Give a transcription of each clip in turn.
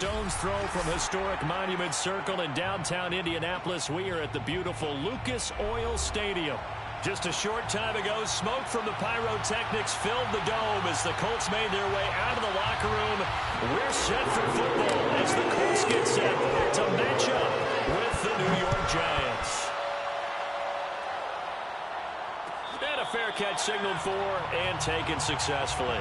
stone's throw from historic Monument Circle in downtown Indianapolis. We are at the beautiful Lucas Oil Stadium. Just a short time ago, smoke from the pyrotechnics filled the dome as the Colts made their way out of the locker room. We're set for football as the Colts get set to match up with the New York Giants. And a fair catch signaled for and taken successfully.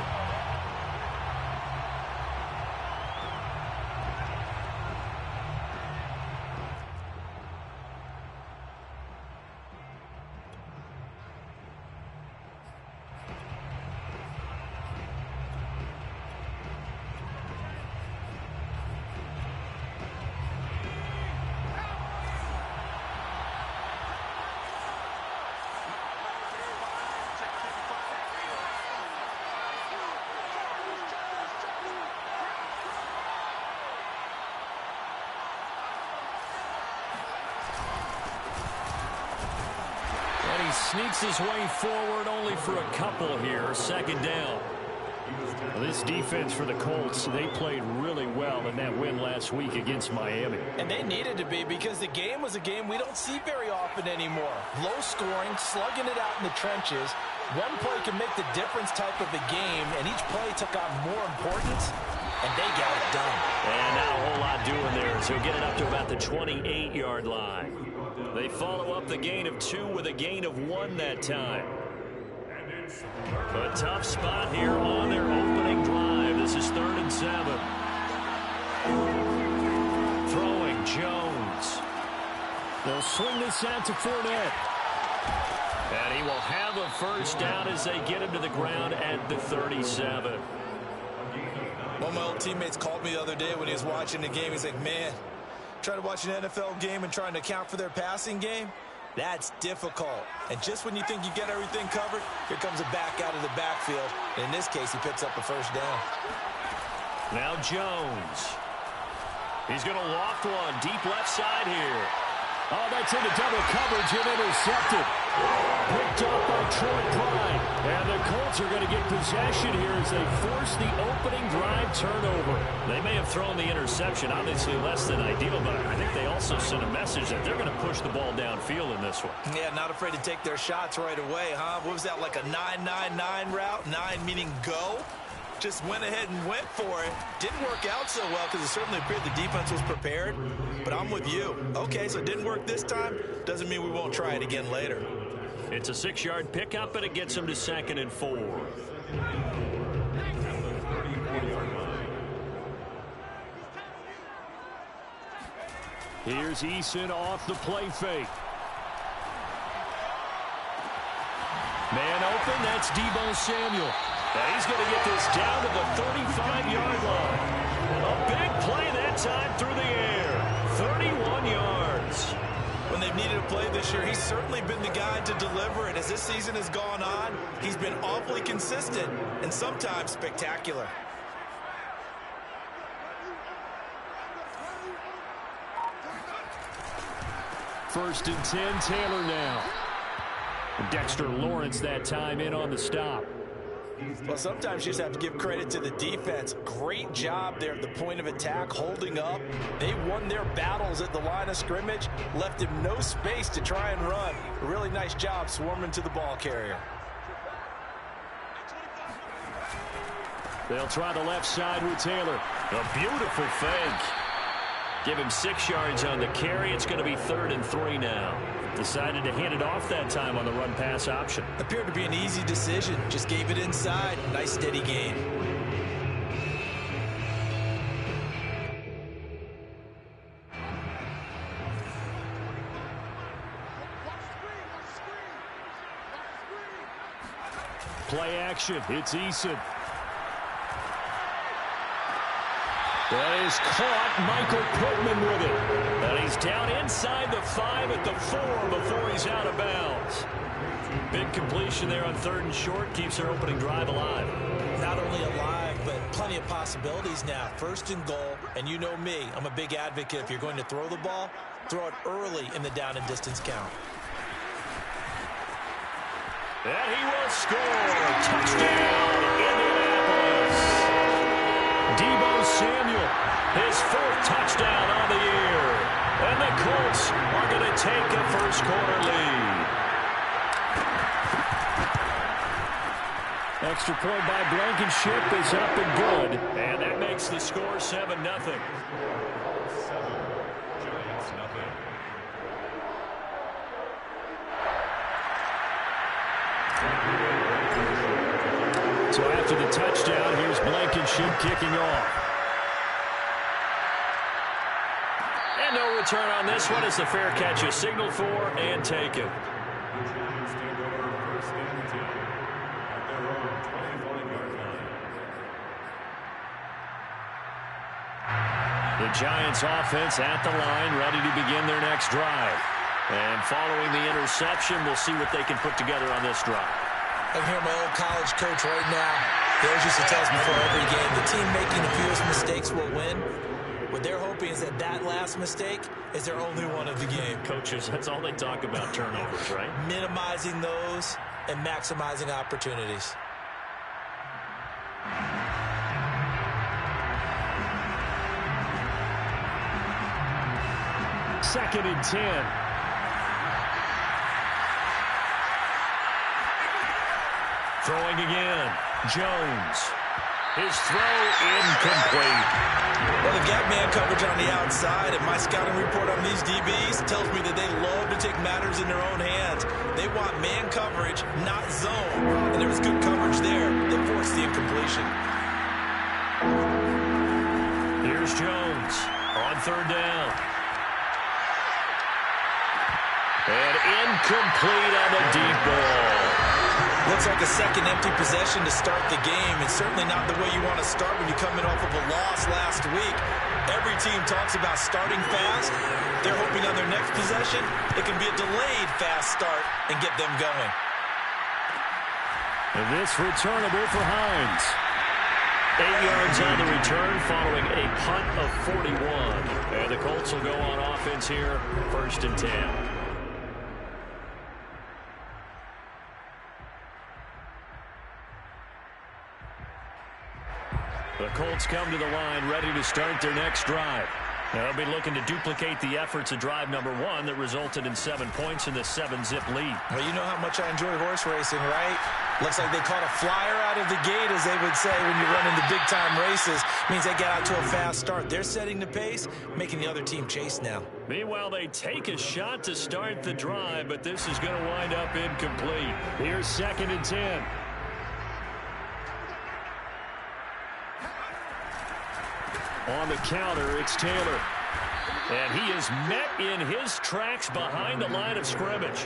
Sneaks his way forward only for a couple here. Second down. This defense for the Colts, they played really well in that win last week against Miami. And they needed to be because the game was a game we don't see very often anymore. Low scoring, slugging it out in the trenches. One play can make the difference type of a game, and each play took on more importance, and they got it done. And not a whole lot doing there, so get it up to about the 28-yard line. They follow up the gain of 2 with a gain of 1 that time. A tough spot here on their opening drive. This is 3rd and 7. Throwing Jones. They'll swing this out to Fournette. And he will have a first down as they get him to the ground at the 37. One of my old teammates called me the other day when he was watching the game. He's like, man, trying to watch an NFL game and trying to account for their passing game, that's difficult. And just when you think you get everything covered, here comes a back out of the backfield. And in this case, he picks up a first down. Now Jones. He's going to loft one deep left side here. Oh, that's into double coverage and intercepted. Picked up by Troy Pride. And the Colts are going to get possession here as they force the opening drive turnover. They may have thrown the interception, obviously less than ideal, but I think they also sent a message that they're going to push the ball downfield in this one. Yeah, not afraid to take their shots right away, huh? What was that, like a 9-9-9 route? 9 meaning go? Just went ahead and went for it. Didn't work out so well because it certainly appeared the defense was prepared. But I'm with you. Okay, so it didn't work this time. Doesn't mean we won't try it again later. It's a 6-yard pickup, and it gets them to 2nd and 4. Here's Eason off the play fake. Man open, that's Deebo Samuel. And he's going to get this down to the 35-yard line. A big play that time through the air. 31 yards. When they've needed a play this year, he's certainly been the guy to deliver it. As this season has gone on, he's been awfully consistent and sometimes spectacular. First and 10, Taylor now. Dexter Lawrence that time in on the stop. Well, sometimes you just have to give credit to the defense. Great job there at the point of attack, holding up. They won their battles at the line of scrimmage, left him no space to try and run. A really nice job swarming to the ball carrier. They'll try the left side with Taylor. A beautiful fake. Give him 6 yards on the carry. It's going to be 3rd and 3 now. Decided to hand it off that time on the run-pass option. Appeared to be an easy decision. Just gave it inside. Nice steady gain. Play action. It's Eason. That is caught. Michael Pittman with it. And he's down inside the 5 at the 4 before he's out of bounds. Big completion there on 3rd and short. Keeps their opening drive alive. Not only alive, but plenty of possibilities now. 1st and goal. And you know me. I'm a big advocate. If you're going to throw the ball, throw it early in the down and distance count. And he will score. Touchdown, Indianapolis. Deebo Samuel, his first quarter lead. Extra point by Blankenship is up and good. And that makes the score 7-0. So after the touchdown, here's Blankenship kicking off. And no return on this one as the fair catch is signaled for and taken. The Giants offense at the line, ready to begin their next drive. And following the interception, we'll see what they can put together on this drive. I'm hearing my old college coach right now. He always used to tell us before every game, the team making the fewest mistakes will win. What they're hoping is that last mistake is their only one of the game. Coaches, that's all they talk about, turnovers, right? Minimizing those and maximizing opportunities. Second and 10. Throwing again. Jones. His throw incomplete. Well, they've got man coverage on the outside, and my scouting report on these DBs tells me that they love to take matters in their own hands. They want man coverage, not zone. And there was good coverage there that forced the incompletion. Here's Jones on third down. And incomplete on the deep ball. Looks like a second empty possession to start the game, and certainly not the way you want to start when you're coming off of a loss last week. Every team talks about starting fast. They're hoping on their next possession, it can be a delayed fast start and get them going. And this returnable for Hines. 8 yards on the return following a punt of 41. And the Colts will go on offense here, 1st and 10. The Colts come to the line ready to start their next drive. They'll be looking to duplicate the efforts of drive number 1 that resulted in 7 points in the 7-zip lead. Well, you know how much I enjoy horse racing, right? Looks like they caught a flyer out of the gate, as they would say when you run into big-time races. Means they get out to a fast start. They're setting the pace, making the other team chase now. Meanwhile, they take a shot to start the drive, but this is going to wind up incomplete. Here's 2nd and 10. On the counter, it's Taylor. And he is met in his tracks behind the line of scrimmage.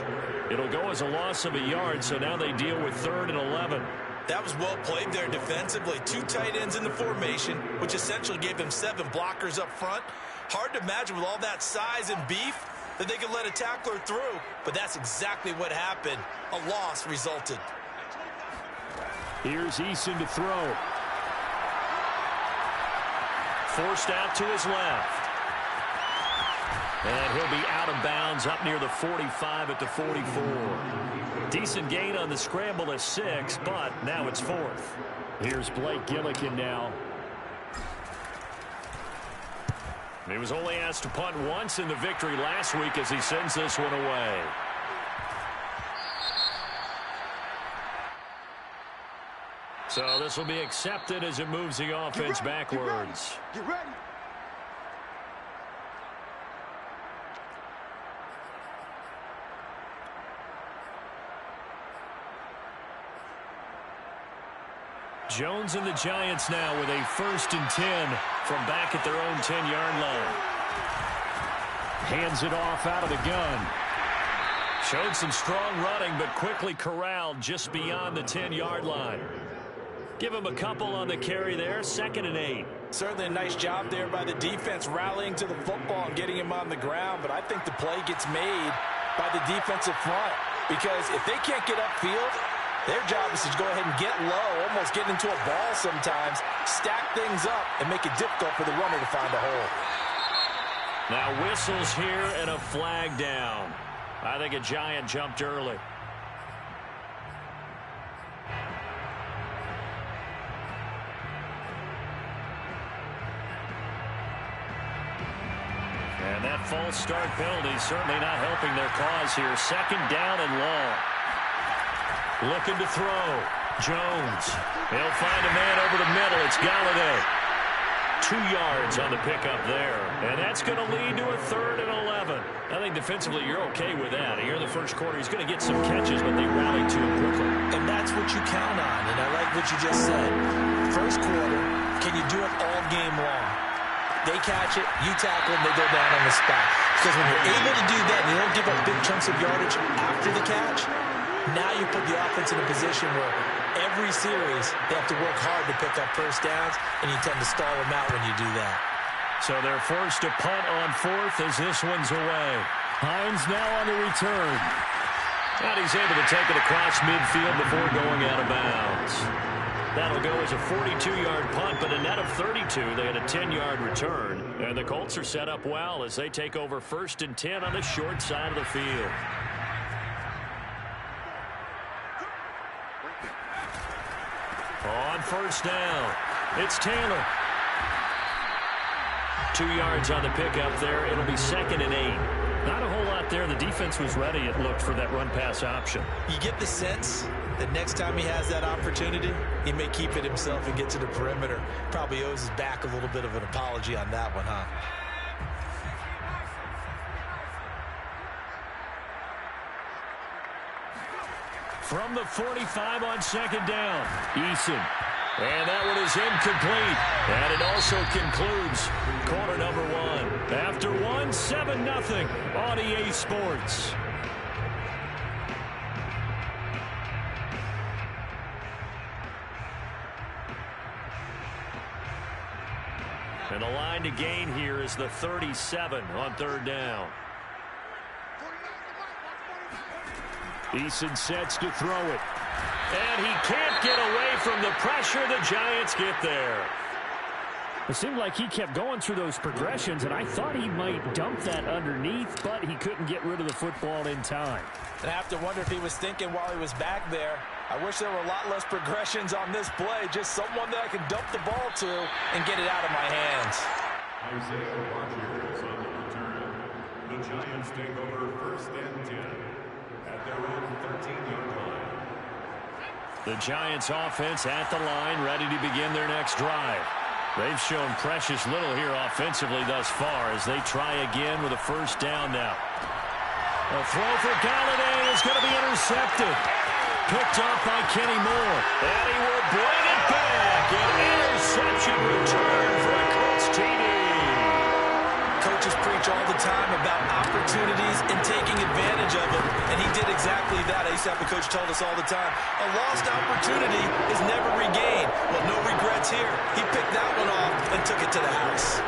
It'll go as a loss of a yard, so now they deal with 3rd and 11. That was well played there defensively. 2 tight ends in the formation, which essentially gave them 7 blockers up front. Hard to imagine with all that size and beef that they could let a tackler through, but that's exactly what happened. A loss resulted. Here's Eason to throw. Forced out to his left. And he'll be out of bounds up near the 45 at the 44. Decent gain on the scramble of 6, but now it's 4th. Here's Blake Gillikin now. He was only asked to punt once in the victory last week as he sends this one away. So this will be accepted as it moves the offense backwards. Get ready. Jones and the Giants now with a 1st and 10 from back at their own 10-yard line. Hands it off out of the gun. Showed some strong running, but quickly corralled just beyond the 10-yard line. Give him a couple on the carry there, 2nd and 8. Certainly a nice job there by the defense rallying to the football and getting him on the ground, but I think the play gets made by the defensive front because if they can't get upfield, their job is to go ahead and get low, almost get into a ball sometimes, stack things up, and make it difficult for the runner to find a hole. Now whistles here and a flag down. I think a Giant jumped early. And that false start penalty certainly not helping their cause here. Second down and long. Looking to throw. Jones. He'll find a man over the middle. It's Galladay. 2 yards on the pickup there. And that's going to lead to a 3rd and 11. I think defensively you're okay with that. Here in the first quarter, he's going to get some catches, but they rallied to him quickly. And that's what you count on, and I like what you just said. First quarter, can you do it all game long? They catch it, you tackle them, they go down on the spot. Because when you're able to do that and you don't give up big chunks of yardage after the catch, now you put the offense in a position where every series they have to work hard to pick up first downs, and you tend to stall them out when you do that. So they're forced to punt on 4th as this one's away. Hines now on the return. And he's able to take it across midfield before going out of bounds. That'll go as a 42-yard punt, but a net of 32. They had a 10-yard return. And the Colts are set up well as they take over 1st and 10 on the short side of the field. On 1st down, it's Taylor. 2 yards on the pickup there. It'll be 2nd and 8. Not a whole lot there. The defense was ready, it looked, for that run-pass option. You get the sense that next time he has that opportunity, he may keep it himself and get to the perimeter. Probably owes his back a little bit of an apology on that one, huh? From the 45 on 2nd down, Eason. And that one is incomplete. And it also concludes quarter number 1. After 1, 7-0 on EA Sports. And the line to gain here is the 37 on 3rd down. Eason sets to throw it. And he can't get away from the pressure. The Giants get there. It seemed like he kept going through those progressions, and I thought he might dump that underneath, but he couldn't get rid of the football in time. And I have to wonder if he was thinking while he was back there, I wish there were a lot less progressions on this play. Just someone that I can dump the ball to and get it out of my hands. Isaiah Rodgers on the return. The Giants take over 1st and 10 at their own 13-yard line. The Giants offense at the line, ready to begin their next drive. They've shown precious little here offensively thus far as they try again with a 1st down now. A throw for Galladay is going to be intercepted. Picked up by Kenny Moore. And he will bring it back. An interception return for a Colts TD. Coaches preach all the time about opportunities and taking advantage of them, and he did exactly that. I used to have a coach told us all the time, a lost opportunity is never regained. Well, no regrets here. He picked that one off and took it to the house.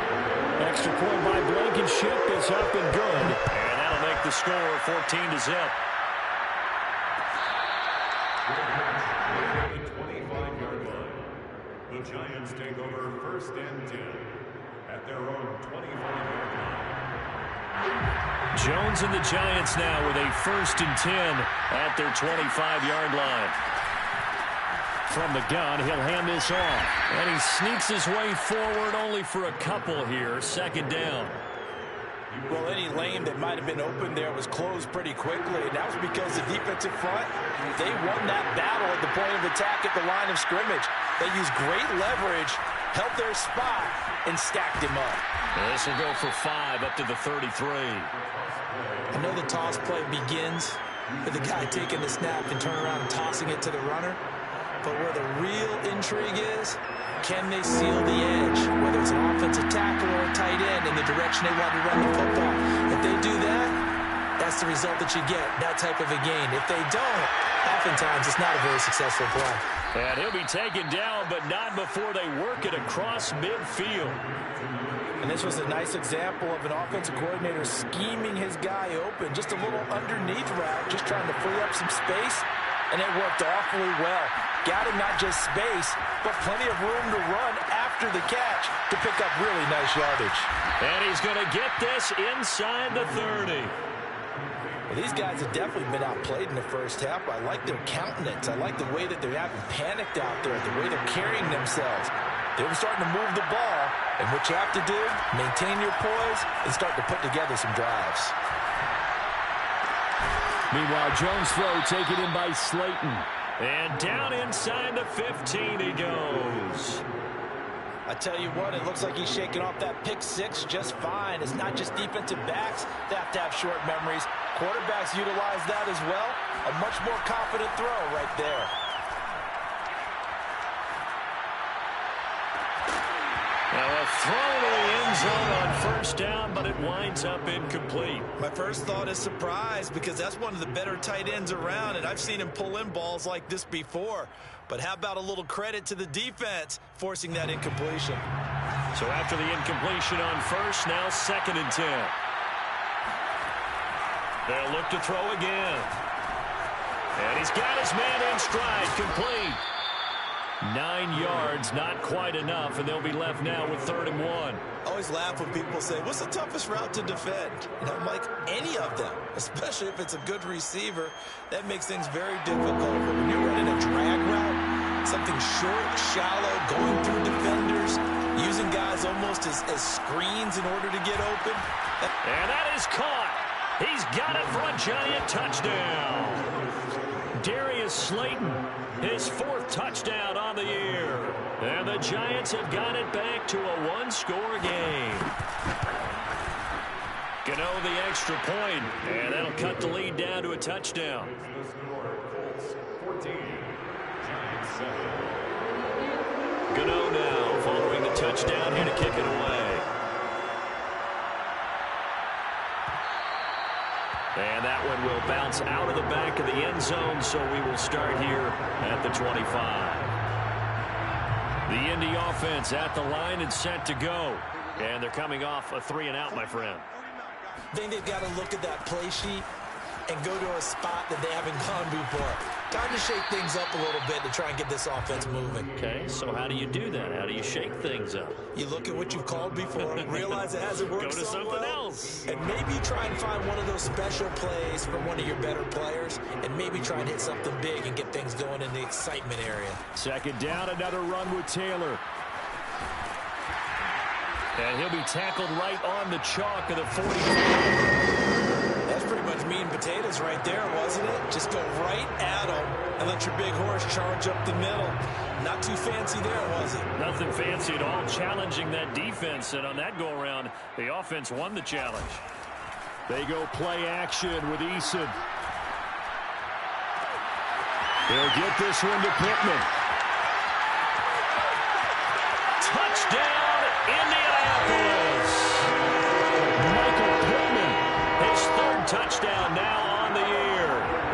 Extra point by Blankenship is up and good. And that'll make the score 14-0. The 25-yard line. The Giants take over 1st and 10 at their own 25-yard line. Jones and the Giants now with a 1st and 10 at their 25-yard line. From the gun, he'll hand this off. And he sneaks his way forward only for a couple here. 2nd down. Well, any lane that might have been open there was closed pretty quickly, and that was because the defensive front, they won that battle at the point of attack at the line of scrimmage. They used great leverage, held their spot, and stacked him up. And this will go for 5 up to the 33. I know the toss play begins with the guy taking the snap and turning around and tossing it to the runner, but where the real intrigue is, can they seal the edge, whether it's an offensive tackle or a tight end, in the direction they want to run the football? If they do that, that's the result that you get, that type of a gain. If they don't, oftentimes it's not a very successful play. And he'll be taken down, but not before they work it across midfield. And this was a nice example of an offensive coordinator scheming his guy open, just a little underneath route, just trying to free up some space, and it worked awfully well. Got him not just space, but plenty of room to run after the catch to pick up really nice yardage. And he's going to get this inside the 30. Well, these guys have definitely been outplayed in the first half. I like their countenance. I like the way that they haven't panicked out there, the way they're carrying themselves. They were starting to move the ball, And what you have to do, maintain your poise and start to put together some drives. Meanwhile, Jones' throw taken in by Slayton. And down inside the 15 he goes. I tell you what, it looks like he's shaking off that pick six just fine. It's not just defensive backs that have to have short memories. Quarterbacks utilize that as well. A much more confident throw right there. Now a throw to the end zone on first down, but it winds up incomplete. My first thought is surprise, because that's one of the better tight ends around, and I've seen him pull in balls like this before. But how about a little credit to the defense forcing that incompletion? So after the incompletion on first, now 2nd and 10. They'll look to throw again. And he's got his man in stride, complete. 9 yards, not quite enough, and they'll be left now with 3rd and 1. I always laugh when people say, what's the toughest route to defend? And I'm like, any of them, especially if it's a good receiver. That makes things very difficult. But when you're running a drag route, something short, shallow, going through defenders, using guys almost as screens in order to get open. And that is caught. He's got it for a Giant touchdown. Darius Slayton, his 4th touchdown on the year. And the Giants have got it back to a 1-score game. Gano the extra point, and that'll cut the lead down to a touchdown. The score, Colts 14, Giants 7. Gano now following the touchdown here to kick it away. And that one will bounce out of the back of the end zone, so we will start here at the 25. The Indy offense at the line and set to go. And they're coming off a 3-and-out, my friend. I think they've got to look at that play sheet and go to a spot that they haven't gone before. Time to shake things up a little bit to try and get this offense moving. Okay, so how do you do that? How do you shake things up? You look at what you've called before, realize it hasn't worked Go to so something well, else. and maybe try and find one of those special plays from one of your better players, and maybe try and hit something big and get things going in the excitement area. 2nd down, another run with Taylor. And he'll be tackled right on the chalk of the 45. That's pretty much meat and potatoes right there, wasn't it? Just go right at him and let your big horse charge up the middle. Not too fancy there, was it? Nothing fancy at all, challenging that defense. And on that go-around, the offense won the challenge. They go play action with Eason. They'll get this one to Pittman. Touchdown, Indianapolis! Michael Pittman, his 3rd touchdown now on the year.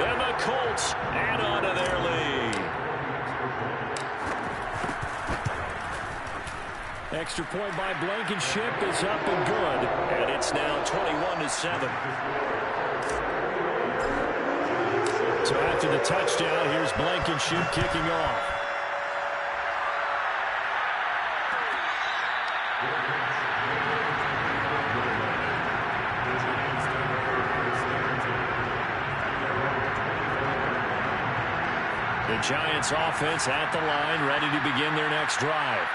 And the Colts add on to their lead. Extra point by Blankenship is up and good. And it's now 21-7. So after the touchdown, here's Blankenship kicking off. The Giants offense at the line, ready to begin their next drive.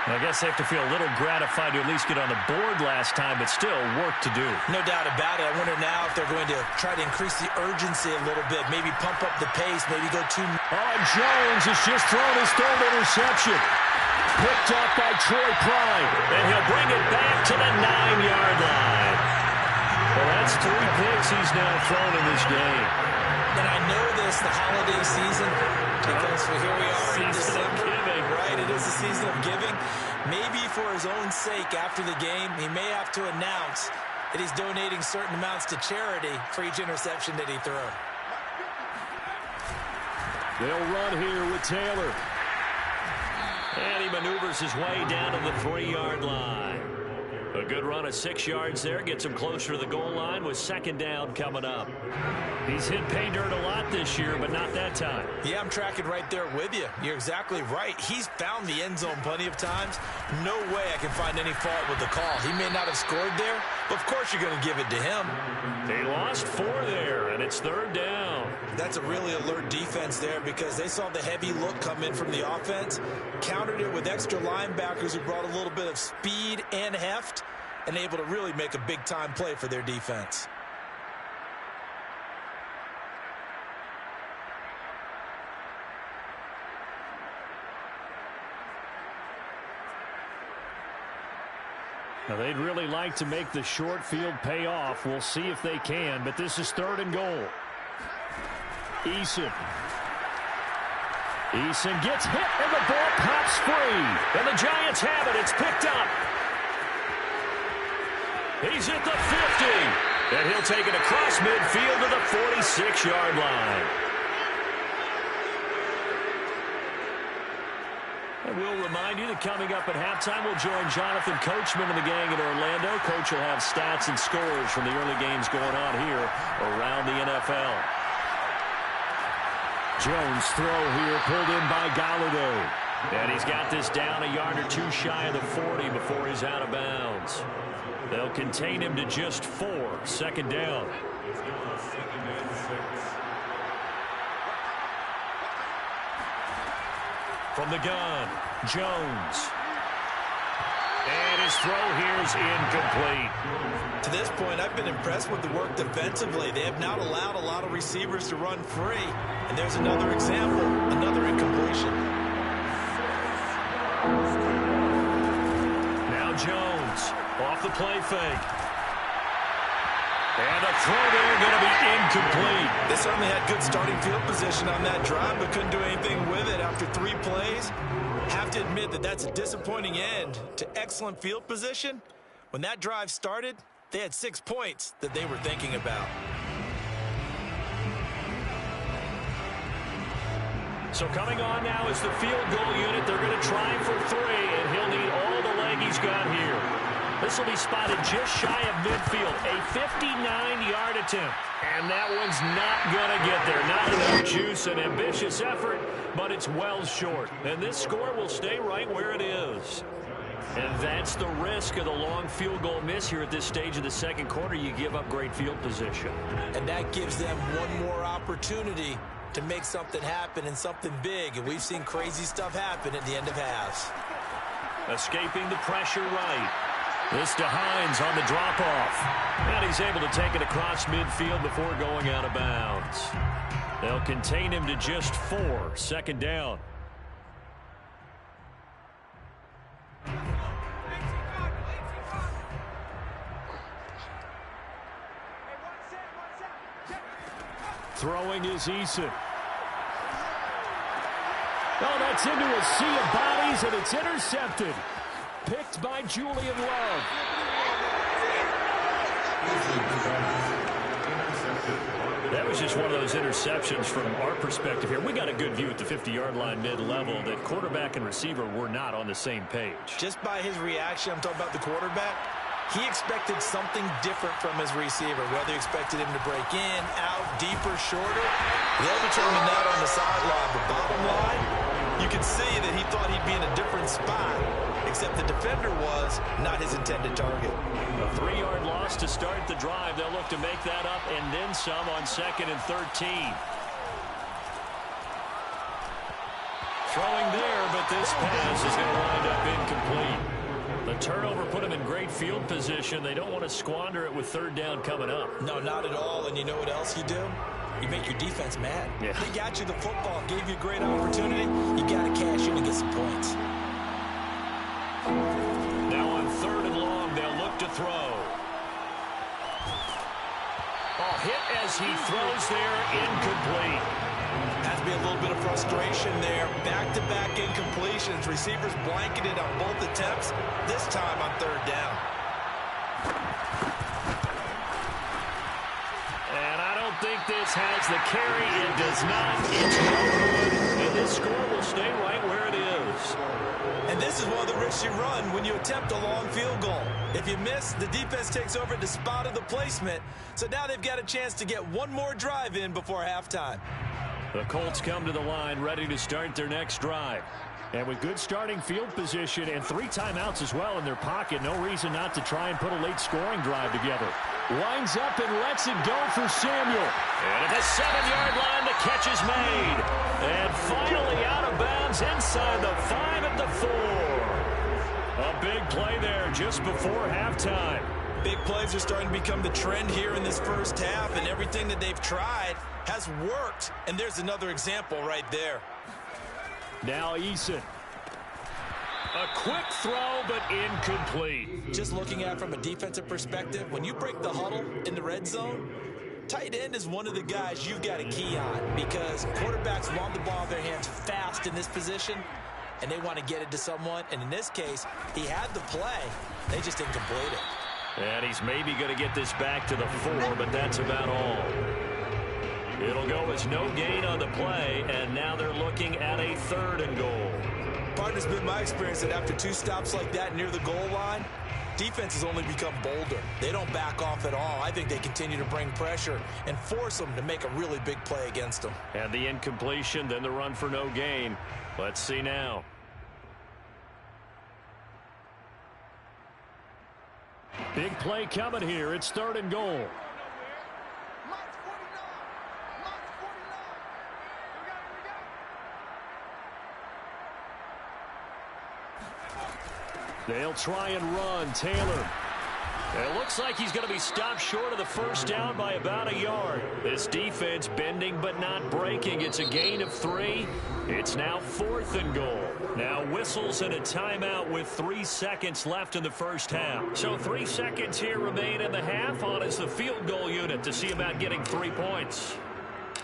I guess they have to feel a little gratified to at least get on the board last time, but still work to do. No doubt about it. I wonder now if they're going to try to increase the urgency a little bit, maybe pump up the pace, maybe go too... Oh, Jones has just thrown his 3rd interception. Picked up by Troy Pride, and he'll bring it back to the 9-yard line. Well, that's 3 picks he's now thrown in this game. And I know this, the holiday season, because here we are in December. Right, it is the season of giving. Maybe for his own sake after the game, he may have to announce that he's donating certain amounts to charity for each interception that he threw. They'll run here with Taylor. And he maneuvers his way down to the 3-yard line. A good run of 6 yards there. Gets him closer to the goal line with 2nd down coming up. He's hit pay dirt a lot this year, but not that time. Yeah, I'm tracking right there with you. You're exactly right. He's found the end zone plenty of times. No way I can find any fault with the call. He may not have scored there, Of course you're going to give it to him. They lost 4 there, and it's 3rd down. That's a really alert defense there because they saw the heavy look come in from the offense, countered it with extra linebackers who brought a little bit of speed and heft, and able to really make a big-time play for their defense. Now, they'd really like to make the short field pay off. We'll see if they can, but this is 3rd and goal. Eason gets hit, and the ball pops free. And the Giants have it. It's picked up. He's at the 50. And he'll take it across midfield to the 46-yard line. And we'll remind you that coming up at halftime, we'll join Jonathan Coachman and the gang in Orlando. Coach will have stats and scores from the early games going on here around the NFL. Jones throw here, pulled in by Galladay. And he's got this down a yard or 2 shy of the 40 before he's out of bounds. They'll contain him to just 4, 2nd down. From the gun, Jones. And his throw here is incomplete. To this point, I've been impressed with the work defensively. They have not allowed a lot of receivers to run free. And there's another example, another incompletion. Now Jones off the play fake. And a throw there going to be incomplete. They certainly had good starting field position on that drive, but couldn't do anything with it after 3 plays. Have to admit that that's a disappointing end to excellent field position. When that drive started, they had 6 points that they were thinking about. So coming on now is the field goal unit. They're going to try for 3, and he'll need all the leg he's got here. This will be spotted just shy of midfield. A 59-yard attempt. And that one's not going to get there. Not enough juice, an ambitious effort, but it's well short. And this score will stay right where it is. And that's the risk of the long field goal miss here at this stage of the 2nd quarter. You give up great field position. And that gives them one more opportunity to make something happen and something big. And we've seen crazy stuff happen at the end of halves. Escaping the pressure right. This to Hines on the drop-off. And he's able to take it across midfield before going out of bounds. They'll contain him to just 4, 2nd down. Throwing is Eason. Oh, that's into a sea of bodies, and it's intercepted. Picked by Julian Love. That was just one of those interceptions from our perspective here. We got a good view at the 50-yard line mid-level that quarterback and receiver were not on the same page. Just by his reaction, I'm talking about the quarterback, he expected something different from his receiver, whether he expected him to break in, out, deeper, shorter. They'll determine that on the sideline. But bottom line, you can see that he thought he'd be in a different spot, except the defender was not his intended target. A 3-yard loss to start the drive. They'll look to make that up and then some on 2nd and 13. Throwing there, but this pass is going to wind up incomplete. The turnover put them in great field position. They don't want to squander it with 3rd down coming up. No, not at all. And you know what else you do? You make your defense mad. Yeah. They got you the football, gave you a great opportunity. You got to cash in and get some points. Now on 3rd and long, they'll look to throw. Oh, hit as he throws there, incomplete. Has to be a little bit of frustration there. Back-to-back incompletions. Receivers blanketed on both attempts, this time on 3rd down. And I don't think this has the carry. It does not. It's no good. And this score will stay right where it is. And this is one of the risks you run when you attempt a long field goal. If you miss, the defense takes over at the spot of the placement. So now they've got a chance to get one more drive in before halftime. The Colts come to the line ready to start their next drive. And with good starting field position and 3 timeouts as well in their pocket, no reason not to try and put a late scoring drive together. Winds up and lets it go for Samuel. And at the 7-yard line, the catch is made. And finally out of bounds inside the 5 at the 4. A big play there just before halftime. Big plays are starting to become the trend here in this first half, and everything that they've tried has worked. And there's another example right there. Now Eason. A quick throw, but incomplete. Just looking at it from a defensive perspective, when you break the huddle in the red zone, tight end is one of the guys you've got to key on because quarterbacks want the ball in their hands fast in this position, and they want to get it to someone. And in this case, he had the play. They just didn't complete it. And he's maybe going to get this back to the 4, but that's about all. It'll go as no gain on the play, and now they're looking at a 3rd and goal. Partner's been my experience that after 2 stops like that near the goal line, defenses only become bolder. They don't back off at all. I think they continue to bring pressure and force them to make a really big play against them. And the incompletion, then the run for no gain. Let's see now. Big play coming here. It's 3rd and goal. They'll try and run. Taylor. It looks like he's going to be stopped short of the first down by about a yard. This defense bending but not breaking. It's a gain of 3. It's now 4th and goal. Now whistles and a timeout with 3 seconds left in the first half. So 3 seconds here remain in the half. On is the field goal unit to see about getting 3 points.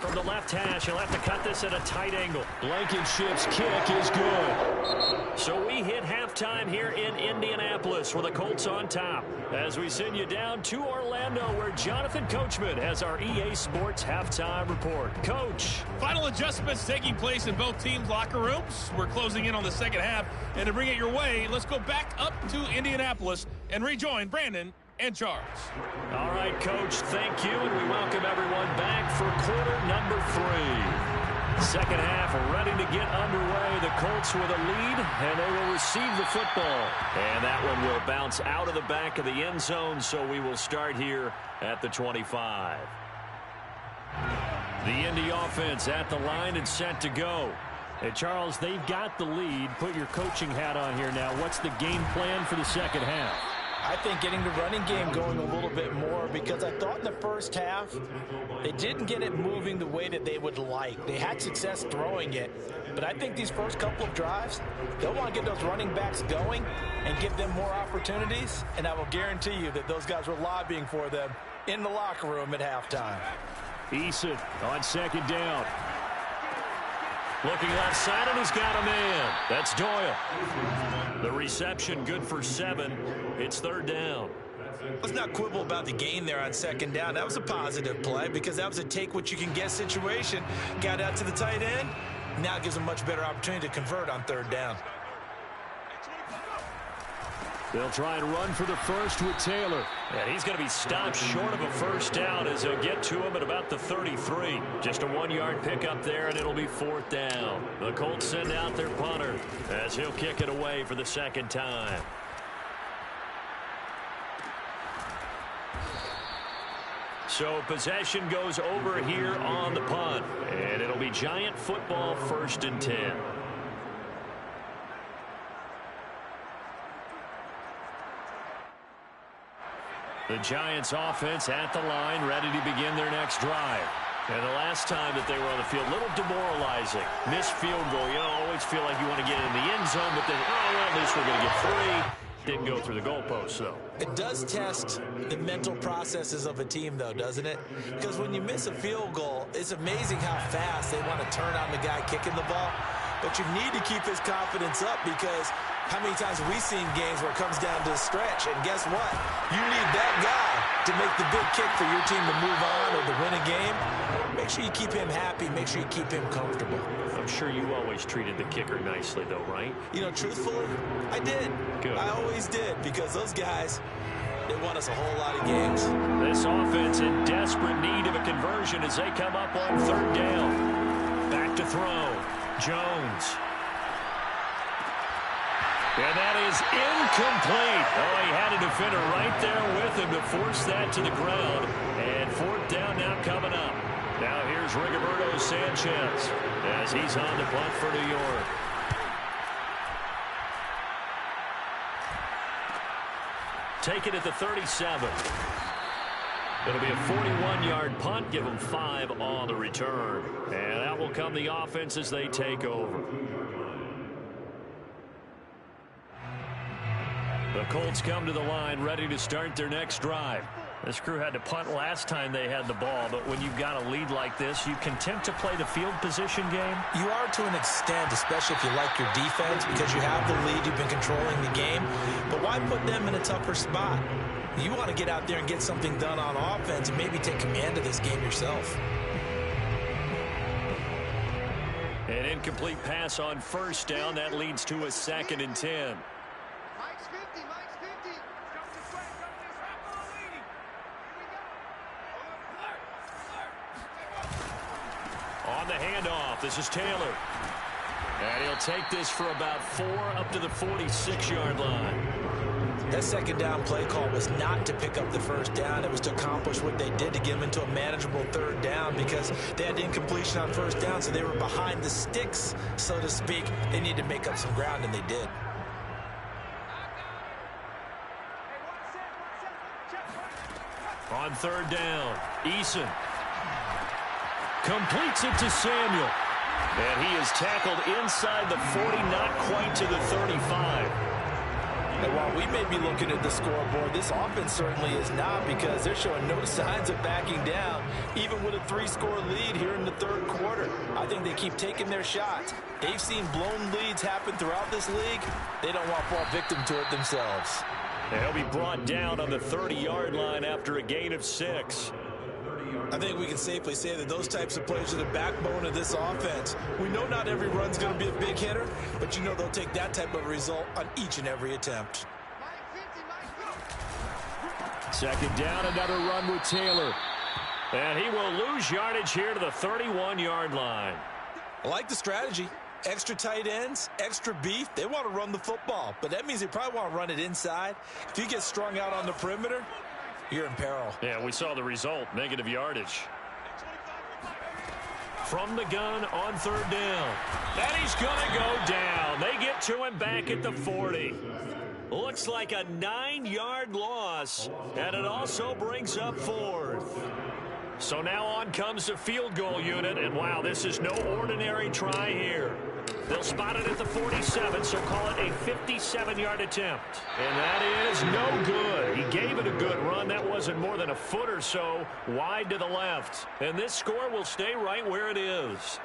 From the left hash, he'll have to cut this at a tight angle. Blankenship's kick is good. So we hit halftime here in Indianapolis with the Colts on top. As we send you down to Orlando, where Jonathan Coachman has our EA Sports halftime report. Coach. Final adjustments taking place in both teams' locker rooms. We're closing in on the second half. And to bring it your way, let's go back up to Indianapolis and rejoin Brandon and Charles. All right, Coach, thank you, and we welcome everyone back for quarter number 3. Second half ready to get underway. The Colts with a lead, and they will receive the football. And that one will bounce out of the back of the end zone, so we will start here at the 25. The Indy offense at the line and set to go. Hey, Charles, they've got the lead. Put your coaching hat on here now. What's the game plan for the second half? I think getting the running game going a little bit more because I thought in the first half they didn't get it moving the way that they would like. They had success throwing it, but I think these first couple of drives, they'll want to get those running backs going and give them more opportunities, and I will guarantee you that those guys were lobbying for them in the locker room at halftime. Eason on second down. Looking left side, and he's got a man. That's Doyle. The reception good for 7. It's 3rd down. Let's not quibble about the gain there on second down. That was a positive play because that was a take-what-you-can-get situation. Got out to the tight end. Now it gives them a much better opportunity to convert on 3rd down. They'll try and run for the first with Taylor. And he's going to be stopped short of a first down as they'll get to him at about the 33. Just a 1-yard pickup there, and it'll be 4th down. The Colts send out their punter as he'll kick it away for the second time. So possession goes over here on the punt, and it'll be Giant football 1st and 10. The Giants offense at the line, ready to begin their next drive. And the last time that they were on the field, a little demoralizing. Missed field goal. You always feel like you want to get in the end zone, but then, oh, well, at least we're going to get 3. Didn't go through the goalpost, though. It does test the mental processes of a team, though, doesn't it? Because when you miss a field goal, it's amazing how fast they want to turn on the guy kicking the ball. But you need to keep his confidence up because how many times have we seen games where it comes down to a stretch? And guess what? You need that guy to make the big kick for your team to move on or to win a game. Make sure you keep him happy. Make sure you keep him comfortable. I'm sure you always treated the kicker nicely, though, right? You know, truthfully, I did. Good. I always did because those guys, they won us a whole lot of games. This offense in desperate need of a conversion as they come up on 3rd down. Back to throw. Jones. And that is incomplete. Oh, he had a defender right there with him to force that to the ground. And fourth down now coming up. Now here's Rigoberto Sanchez as he's on the punt for New York. Take it at the 37. It'll be a 41-yard punt. Give them 5 on the return. And that will come the offense as they take over. The Colts come to the line ready to start their next drive. This crew had to punt last time they had the ball, but when you've got a lead like this, you content to play the field position game? You are to an extent, especially if you like your defense, because you have the lead, you've been controlling the game. But why put them in a tougher spot? You want to get out there and get something done on offense and maybe take command of this game yourself. An incomplete pass on first down. That leads to a 2nd and 10. On the handoff, this is Taylor. And he'll take this for about 4 up to the 46-yard line. That second down play call was not to pick up the first down. It was to accomplish what they did to get them into a manageable third down because they had incompletion on first down, so they were behind the sticks, so to speak. They needed to make up some ground, and they did. On third down, Eason completes it to Samuel. And he is tackled inside the 40, not quite to the 35. And while we may be looking at the scoreboard, this offense certainly is not, because they're showing no signs of backing down, even with a 3-score lead here in the third quarter. I think they keep taking their shots. They've seen blown leads happen throughout this league. They don't want to fall victim to it themselves. They'll be brought down on the 30-yard line after a gain of 6. I think we can safely say that those types of plays are the backbone of this offense. We know not every run's going to be a big hitter, but you know they'll take that type of result on each and every attempt. Second down, another run with Taylor. And he will lose yardage here to the 31-yard line. I like the strategy. Extra tight ends, extra beef. They want to run the football, but that means they probably want to run it inside. If you get strung out on the perimeter, you're in peril. Yeah, we saw the result, negative yardage. From the gun on third down. And he's going to go down. They get to him back at the 40. Looks like a 9-yard loss, and it also brings up 4th. So now on comes the field goal unit, and wow, this is no ordinary try here. They'll spot it at the 47, so call it a 57-yard attempt. And that is no good. He gave it a good run. That wasn't more than a foot or so wide to the left. And this score will stay right where it is.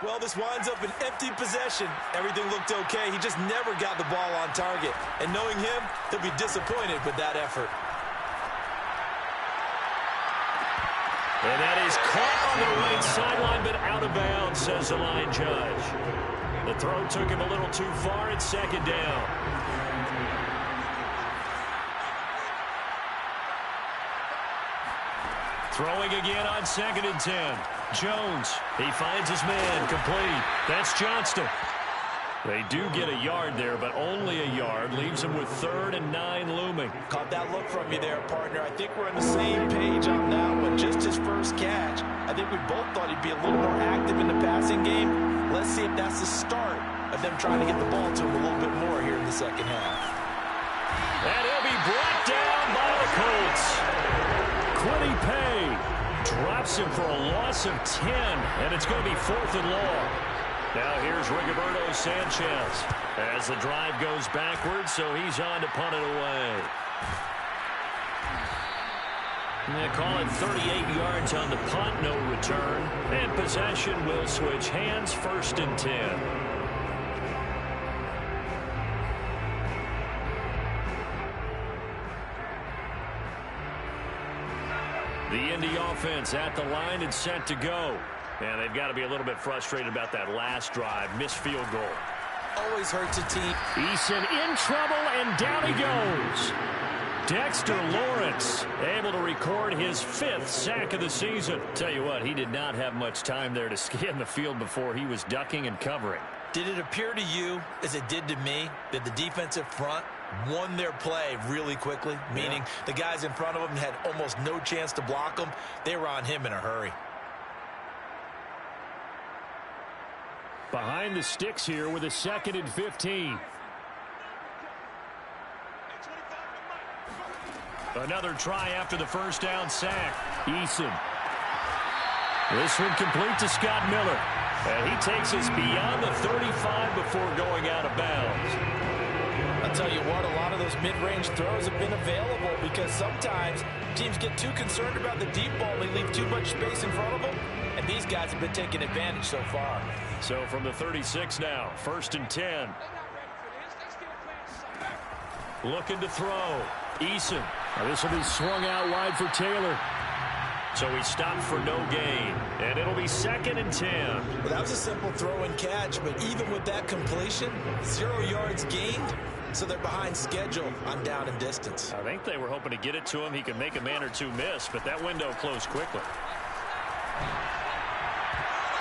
Well, this winds up an empty possession. Everything looked okay. He just never got the ball on target. And knowing him, he'll be disappointed with that effort. And that is caught on the right sideline, but out of bounds, says the line judge. The throw took him a little too far. It's second down. Throwing again on 2nd and 10. Jones, he finds his man, complete. That's Johnston. They do get a yard there, but only a yard. Leaves him with 3rd and 9 looming. Caught that look from you there, partner. I think we're on the same page on that one. Just his first catch. I think we both thought he'd be a little more active in the passing game. Let's see if that's the start of them trying to get the ball to him a little bit more here in the second half. And he'll be brought down by the Colts. Quiddy Pay drops him for a loss of 10, and it's going to be 4th and long. Now here's Rigoberto Sanchez as the drive goes backwards, so he's on to punt it away. They call it 38 yards on the punt, no return. And possession will switch hands, 1st and 10. The Indy offense at the line and set to go. And they've got to be a little bit frustrated about that last drive. Missed field goal. Always hurts a team. Eason in trouble, and down he goes. Dexter Lawrence able to record his 5th sack of the season. Tell you what, he did not have much time there to scan the field before he was ducking and covering. Did it appear to you, as it did to me, that the defensive front won their play really quickly? Meaning the guys in front of them had almost no chance to block them. They were on him in a hurry. Behind the sticks here with a 2nd and 15. Another try after the first down sack. Eason. This one complete to Scott Miller. And he takes us beyond the 35 before going out of bounds. I'll tell you what, a lot of those mid-range throws have been available because sometimes teams get too concerned about the deep ball. They leave too much space in front of them. And these guys have been taking advantage so far. So from the 36 now, 1st and 10. Looking to throw. Eason. Now this will be swung out wide for Taylor. So he stopped for no gain. And it'll be 2nd and 10. Well, that was a simple throw and catch, but even with that completion, 0 yards gained. So they're behind schedule on down and distance. I think they were hoping to get it to him. He could make a man or two miss, but that window closed quickly.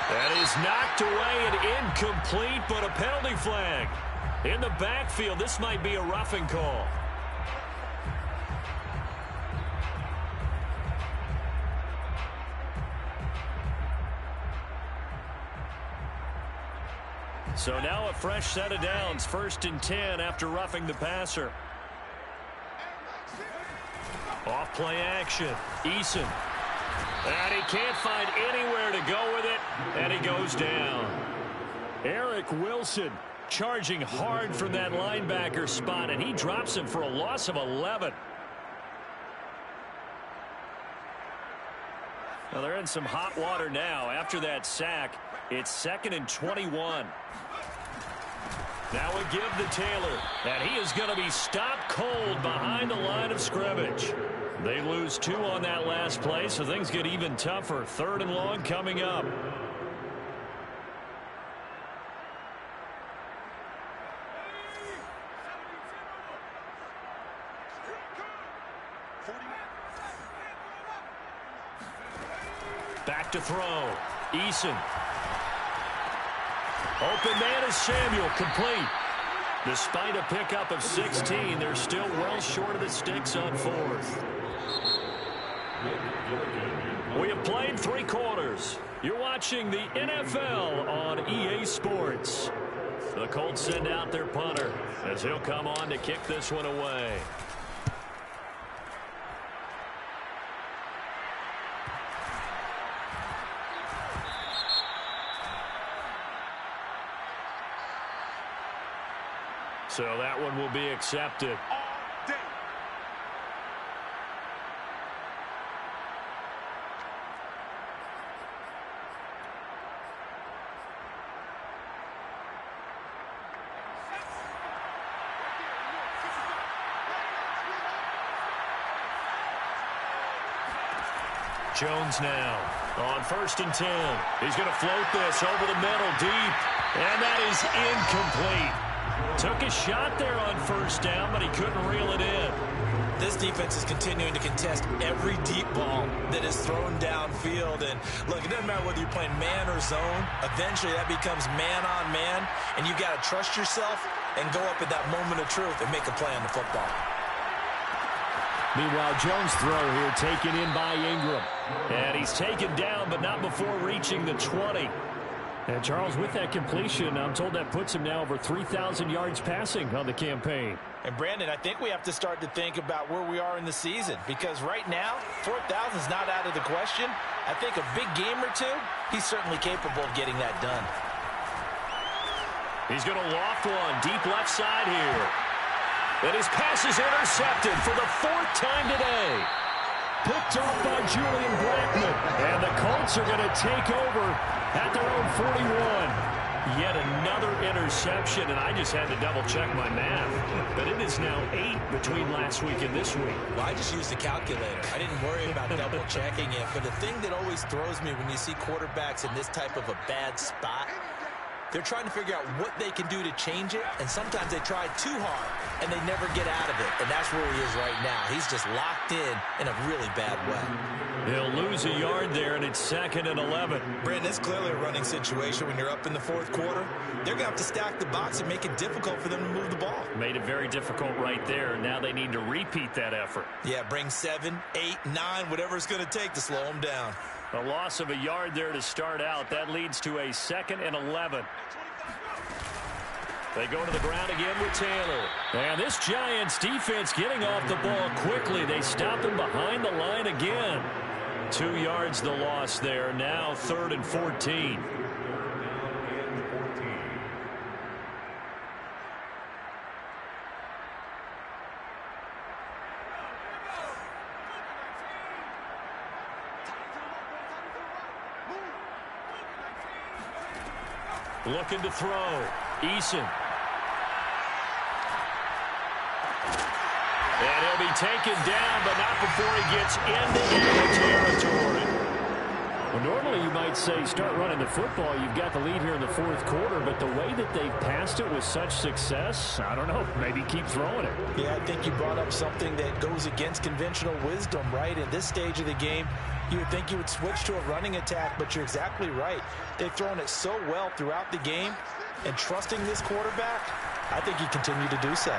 That is knocked away and incomplete, but a penalty flag. In the backfield, this might be a roughing call. So now a fresh set of downs, 1st and 10 after roughing the passer. Off play action. Eason. And he can't find anywhere to go with it, and he goes down. Eric Wilson charging hard from that linebacker spot, and he drops him for a loss of 11. Well, they're in some hot water now. After that sack, it's 2nd and 21. Now we give to Taylor, and he is going to be stopped cold behind the line of scrimmage. They lose 2 on that last play, so things get even tougher. 3rd and long coming up. Back to throw. Eason. Open man is Samuel, complete. Despite a pickup of 16, they're still well short of the sticks on 4th. We have played 3 quarters. You're watching the NFL on EA Sports. The Colts send out their punter as he'll come on to kick this one away. So that one will be accepted. Jones now on 1st and 10. He's going to float this over the middle deep, and that is incomplete. Took a shot there on 1st down, but he couldn't reel it in. This defense is continuing to contest every deep ball that is thrown downfield. And look, it doesn't matter whether you're playing man or zone. Eventually that becomes man on man, and you've got to trust yourself and go up at that moment of truth and make a play on the football. Meanwhile, Jones' throw here taken in by Ingram. And he's taken down, but not before reaching the 20. And Charles, with that completion, I'm told that puts him now over 3,000 yards passing on the campaign. And Brandon, I think we have to start to think about where we are in the season, because right now, 4,000 is not out of the question. I think a big game or two, he's certainly capable of getting that done. He's going to loft one deep left side here. And his pass is intercepted for the 4th time today. Picked off by Julian Blackman. And the Colts are going to take over at their own 41. Yet another interception, and I just had to double-check my math. But it is now 8 between last week and this week. Well, I just used a calculator. I didn't worry about double-checking it. But the thing that always throws me when you see quarterbacks in this type of a bad spot, They're trying to figure out what they can do to change it, and sometimes they try too hard, and they never get out of it. And that's where he is right now. He's just locked in a really bad way. He'll lose a yard there, and it's 2nd and 11. Brandon, it's clearly a running situation when you're up in the 4th quarter. They're going to have to stack the box and make it difficult for them to move the ball. Made it very difficult right there. Now they need to repeat that effort. Yeah, bring 7, 8, 9, whatever it's going to take to slow them down. A loss of a yard there to start out. That leads to a 2nd and 11. They go to the ground again with Taylor. And this Giants defense getting off the ball quickly. They stop him behind the line again. 2 yards the loss there. Now 3rd and 14. Looking to throw. Eason. And he'll be taken down, but not before he gets into enemy territory. Well, normally you might say start running the football. You've got the lead here in the 4th quarter, but the way that they've passed it with such success, I don't know, maybe keep throwing it. Yeah, I think you brought up something that goes against conventional wisdom, right? In this stage of the game, you would think you would switch to a running attack, but you're exactly right. They've thrown it so well throughout the game, and trusting this quarterback, I think he continued to do so.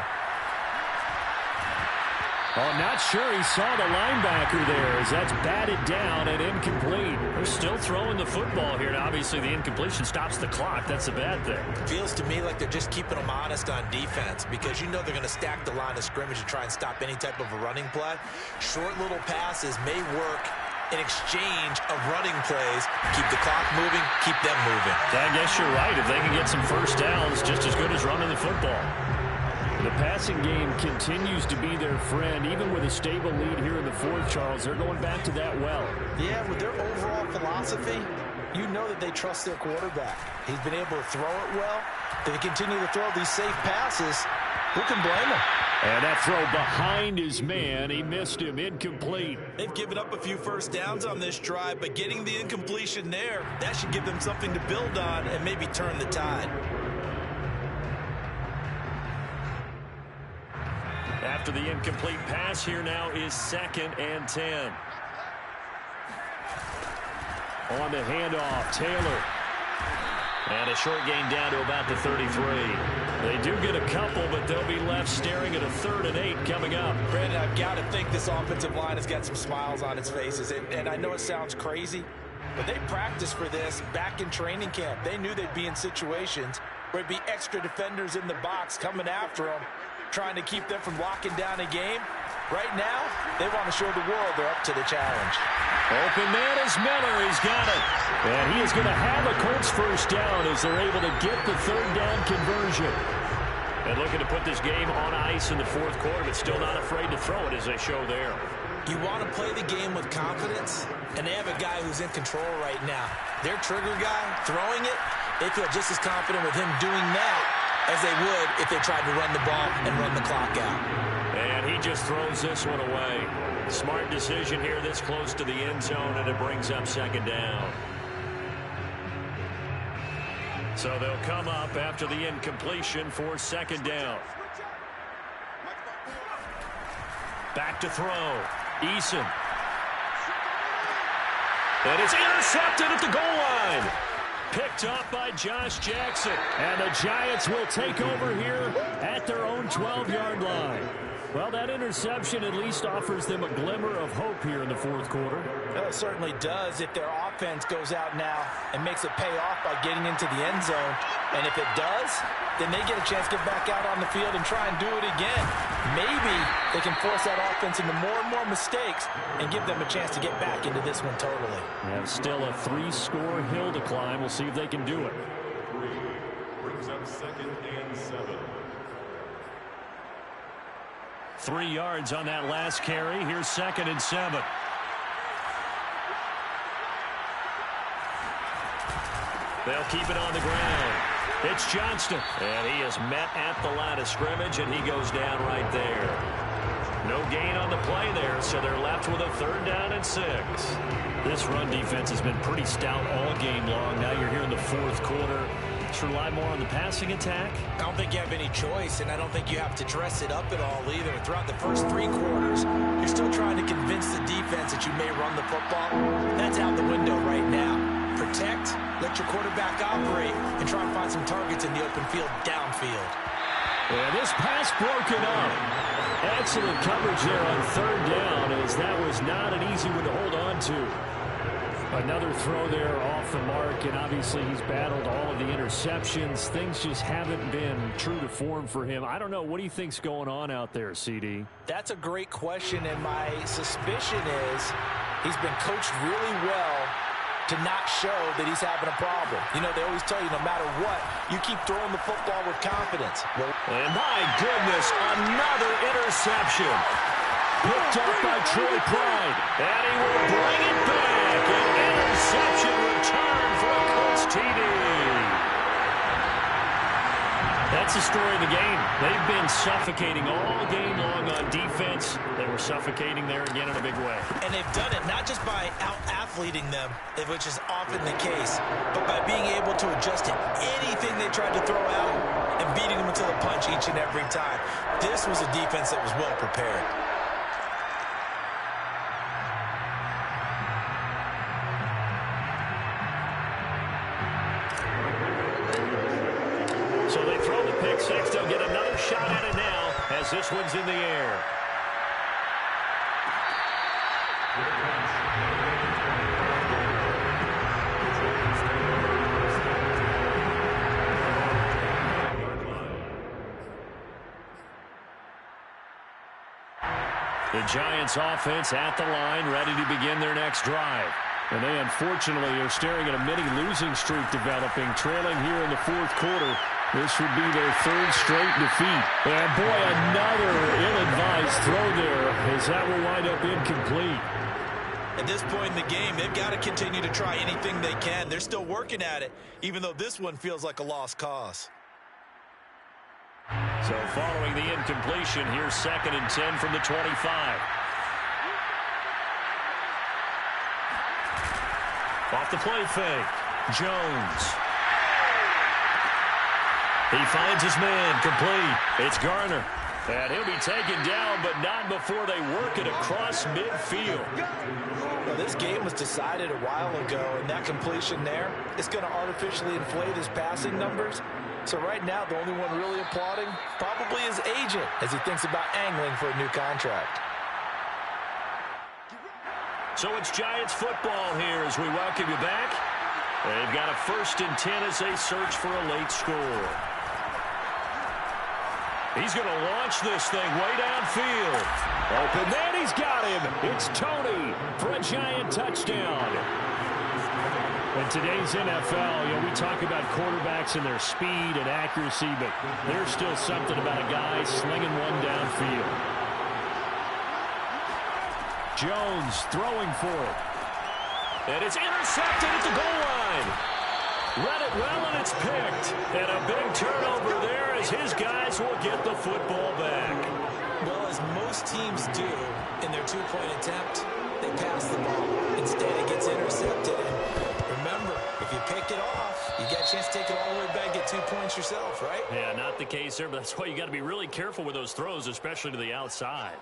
Oh, I'm not sure he saw the linebacker there as that's batted down and incomplete. They're still throwing the football here. Now, obviously, the incompletion stops the clock. That's a bad thing. Feels to me like they're just keeping them honest on defense because you know they're going to stack the line of scrimmage and try and stop any type of a running play. Short little passes may work in exchange of running plays. Keep the clock moving, keep them moving. I guess you're right. If they can get some first downs, just as good as running the football. The passing game continues to be their friend. Even with a stable lead here in the 4th, Charles, they're going back to that well. Yeah, with their overall philosophy, you know that they trust their quarterback. He's been able to throw it well. They continue to throw these safe passes. Who can blame them? And that throw behind his man. He missed him. Incomplete. They've given up a few first downs on this drive, but getting the incompletion there, that should give them something to build on and maybe turn the tide. After the incomplete pass, here now is 2nd and 10. On the handoff, Taylor. And a short gain down to about the 33. They do get a couple, but they'll be left staring at a 3rd and 8 coming up. Brandon, I've got to think this offensive line has got some smiles on its faces. And I know it sounds crazy, but they practiced for this back in training camp. They knew they'd be in situations where there'd be extra defenders in the box coming after them, trying to keep them from locking down a game. Right now, they want to show the world they're up to the challenge. Open man is Miller. He's got it. And he is going to have a Colts first down as they're able to get the 3rd down conversion. And looking to put this game on ice in the 4th quarter, but still not afraid to throw it as they show there. You want to play the game with confidence, and they have a guy who's in control right now. Their trigger guy, throwing it, they feel just as confident with him doing that as they would if they tried to run the ball and run the clock out. And he just throws this one away. Smart decision here this close to the end zone, and it brings up 2nd down. So they'll come up after the incompletion for 2nd down. Back to throw. Eason. And it's intercepted at the goal line. Picked up by Josh Jackson. And the Giants will take over here at their own 12-yard line. Well, that interception at least offers them a glimmer of hope here in the 4th quarter. Well, it certainly does if their offense goes out now and makes it pay off by getting into the end zone. And if it does, then they get a chance to get back out on the field and try and do it again. Maybe they can force that offense into more and more mistakes and give them a chance to get back into this one totally. And still a 3-score hill to climb. We'll see if they can do it. Brings up 2nd and 7. 3 yards on that last carry. Here's 2nd and 7. They'll keep it on the ground. It's Johnston. And he is met at the line of scrimmage, and he goes down right there. No gain on the play there, so they're left with a 3rd down and 6. This run defense has been pretty stout all game long. Now you're here in the 4th quarter. quarterbacks rely more on the passing attack? I don't think you have any choice, and I don't think you have to dress it up at all either. Throughout the first 3 quarters, you're still trying to convince the defense that you may run the football. That's out the window right now. Protect, let your quarterback operate, and try and find some targets in the open field downfield. And this pass broken up. Excellent coverage there on 3rd down, as that was not an easy one to hold on to. Another throw there off the mark, and obviously he's battled all of the interceptions. Things just haven't been true to form for him. I don't know. What do you think's going on out there, CD? That's a great question, and my suspicion is he's been coached really well to not show that he's having a problem. You know, they always tell you no matter what, you keep throwing the football with confidence. And my goodness, another interception. Picked up by Troy Pride. And he will bring it back. An interception return for a Colts TD. That's the story of the game. They've been suffocating all game long on defense. They were suffocating there again in a big way. And they've done it not just by out-athleting them, which is often the case, but by being able to adjust to anything they tried to throw out and beating them to the punch each and every time. This was a defense that was well prepared. So they throw the pick six. They'll get another shot at it now as this one's in the air. The Giants offense at the line, ready to begin their next drive. And they unfortunately are staring at a mini losing streak developing, trailing here in the 4th quarter. This would be their 3rd straight defeat. And boy, another ill-advised throw there, as that will wind up incomplete. At this point in the game, they've got to continue to try anything they can. They're still working at it, even though this one feels like a lost cause. So following the incompletion, here's 2nd and 10 from the 25. Off the play fake, Jones. He finds his man, complete. It's Garner. And he'll be taken down, but not before they work it across midfield. Well, this game was decided a while ago, and that completion there is going to artificially inflate his passing numbers. So right now, the only one really applauding probably his agent as he thinks about angling for a new contract. So it's Giants football here as we welcome you back. They've got a 1st and 10 as they search for a late score. He's going to launch this thing way downfield. Open man, he's got him. It's Tony for a Giant touchdown. In today's NFL, we talk about quarterbacks and their speed and accuracy, but there's still something about a guy slinging one downfield. Jones throwing for it. And it's intercepted at the goal line. Read it well, and it's picked. And a big turnover there as his guys will get the football back. Well, as most teams do in their 2-point attempt, they pass the ball. Instead, it gets intercepted. And remember, if you pick it off, you got a chance to take it all the way back, get 2 points yourself, right? Yeah, not the case there, but that's why you got to be really careful with those throws, especially to the outside.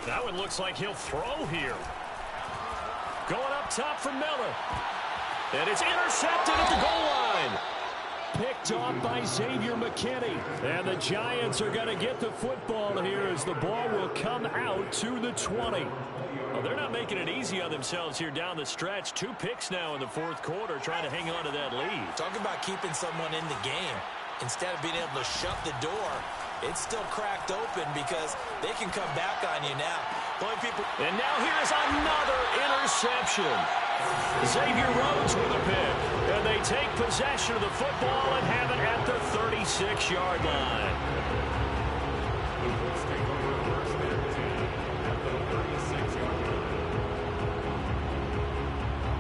That one looks like he'll throw here. Going up top for Miller. And it's intercepted at the goal line. Picked off by Xavier McKinney. And the Giants are going to get the football here as the ball will come out to the 20. Well, they're not making it easy on themselves here down the stretch. 2 picks now in the 4th quarter trying to hang on to that lead. Talk about keeping someone in the game. Instead of being able to shut the door, it's still cracked open because they can come back on you now. And now here's another interception. Xavier Rhodes with a pick. And they take possession of the football and have it at the 36-yard line.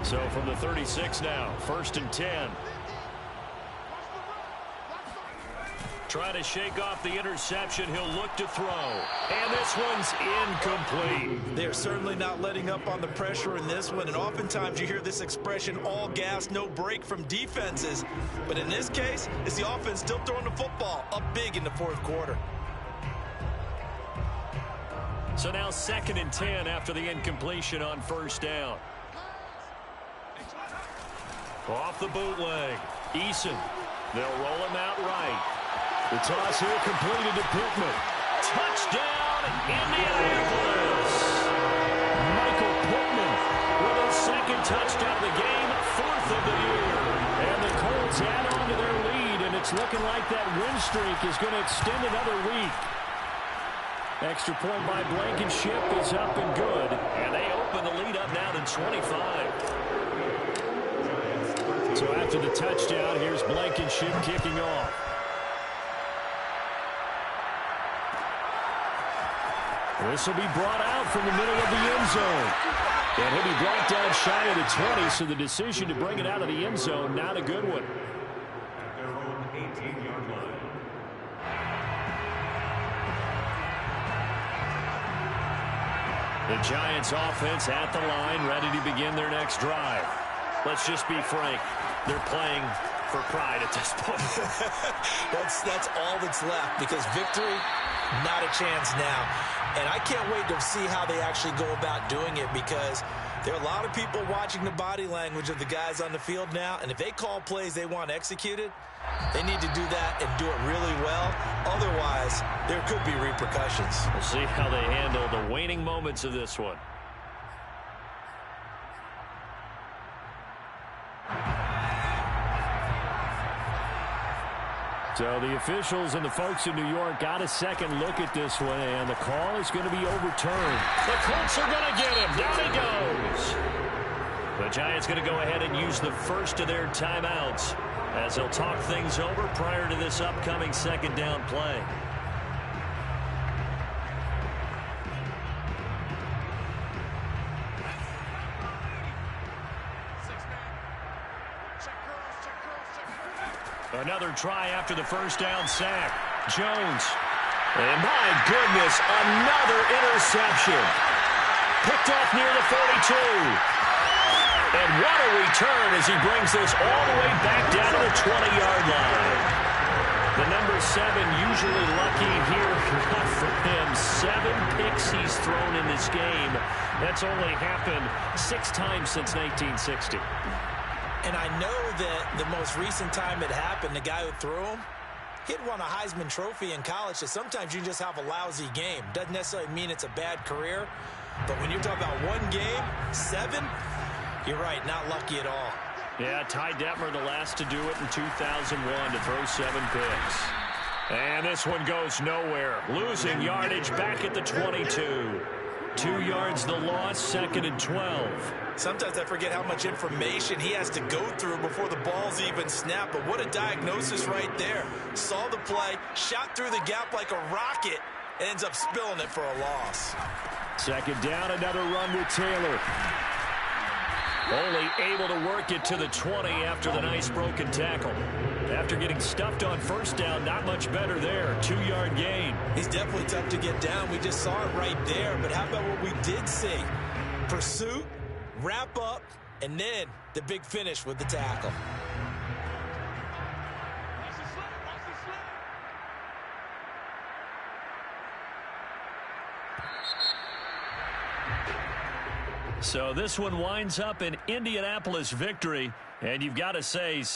So from the 36 now, 1st and 10. Trying to shake off the interception. He'll look to throw. And this one's incomplete. They're certainly not letting up on the pressure in this one. And oftentimes you hear this expression, all gas, no break from defenses. But in this case, it's the offense still throwing the football up big in the fourth quarter. So now 2nd and 10 after the incompletion on first down. Off the bootleg. Eason. They'll roll him out right. The toss here completed to Pittman. Touchdown, Indianapolis. Michael Pittman with his 2nd touchdown of the game, 4th of the year. And the Colts add on to their lead, and it's looking like that win streak is going to extend another week. Extra point by Blankenship is up and good. And they open the lead up now to 25. So after the touchdown, here's Blankenship kicking off. This will be brought out from the middle of the end zone. And he'll be brought down shy of the 20, so the decision to bring it out of the end zone, not a good one. At their own 18-yard line. The Giants offense at the line, ready to begin their next drive. Let's just be frank. They're playing for pride at this point. That's all that's left, because victory, not a chance now. And I can't wait to see how they actually go about doing it, because there are a lot of people watching the body language of the guys on the field now, and if they call plays they want executed, they need to do that and do it really well. Otherwise, there could be repercussions. We'll see how they handle the waning moments of this one. So the officials and the folks in New York got a second look at this one, and the call is going to be overturned. The Colts are going to get him. Down he goes. The Giants going to go ahead and use the first of their timeouts as they'll talk things over prior to this upcoming 2nd down play. Another try after the first down sack. Jones. And my goodness, another interception. Picked off near the 42. And what a return as he brings this all the way back down to the 20-yard line. The number 7 usually lucky here. Not for him. 7 picks he's thrown in this game. That's only happened 6 times since 1960. And I know that the most recent time it happened, the guy who threw him, he'd won a Heisman Trophy in college, so sometimes you just have a lousy game. Doesn't necessarily mean it's a bad career, but when you're talking about one game, 7, you're right, not lucky at all. Yeah, Ty Detmer the last to do it in 2001 to throw 7 picks. And this one goes nowhere. Losing yardage back at the 22. 2 yards the loss, 2nd and 12. Sometimes I forget how much information he has to go through before the ball's even snapped. But what a diagnosis right there. Saw the play, shot through the gap like a rocket, and ends up spilling it for a loss. 2nd down, another run with Taylor. Only able to work it to the 20 after the nice broken tackle. After getting stuffed on first down, not much better there. 2-yard gain. He's definitely tough to get down. We just saw it right there. But how about what we did see? Pursuit, wrap up, and then the big finish with the tackle. So this one winds up an Indianapolis victory, and you've got to say